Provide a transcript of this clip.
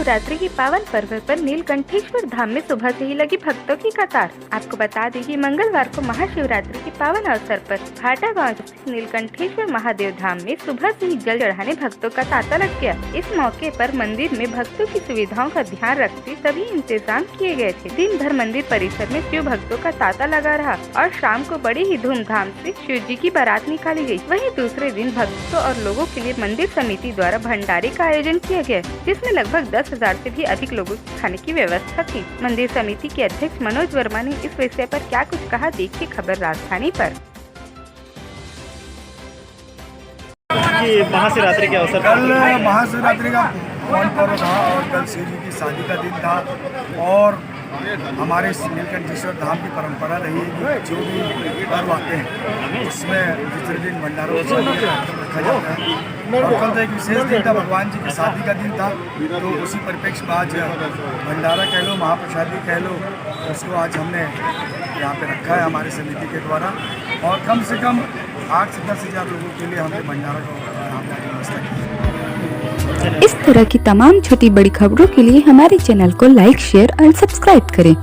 महाशिवरात्रि की पावन पर्व पर नीलकंठेश्वर धाम में सुबह से ही लगी भक्तों की कतार। आपको बता दें कि मंगलवार को महाशिवरात्रि के पावन अवसर पर भाटा गांव स्थित नीलकंठेश्वर महादेव धाम में सुबह से ही जल चढ़ाने भक्तों का तांता लग गया। इस मौके पर मंदिर में भक्तों की सुविधाओं का ध्यान रखते सभी इंतजाम किए गए थे। दिन भर मंदिर परिसर में शिव भक्तों का तांता लगा रहा और शाम को बड़ी ही धूमधाम से शिव जी की बारात निकाली गयी। वहीं दूसरे दिन भक्तों और लोगों के लिए मंदिर समिति द्वारा भंडारे का आयोजन किया गया, जिसमें लगभग 10,000 से भी अधिक लोगों को खाने की व्यवस्था थी। मंदिर समिति के अध्यक्ष मनोज वर्मा ने इस विषय पर क्या कुछ कहा, देखिए खबर राजधानी पर। महाशिवरात्रि के अवसर कल महाशिवरात्रि का पावन पर्व था और कल शिव जी की शादी का दिन था और हमारे नीलकंठेश्वर धाम की परंपरा रही है कि जो भी पर्व आते हैं उसमें दूसरे दिन भंडारों को रखा जाता है। और कल तो एक विशेष दिन था, भगवान जी की शादी का दिन था, तो उसी परिप्रेक्ष्य में आज भंडारा कह लो, महाप्रसादी कह लो, उसको आज हमने यहाँ पे रखा है हमारे समिति के द्वारा। और कम से कम 8 से 10 हज़ार लोगों के लिए हमने भंडारा को व्यवस्था की है। इस तरह की तमाम छोटी बड़ी खबरों के लिए हमारे चैनल को लाइक, शेयर और सब्सक्राइब करें।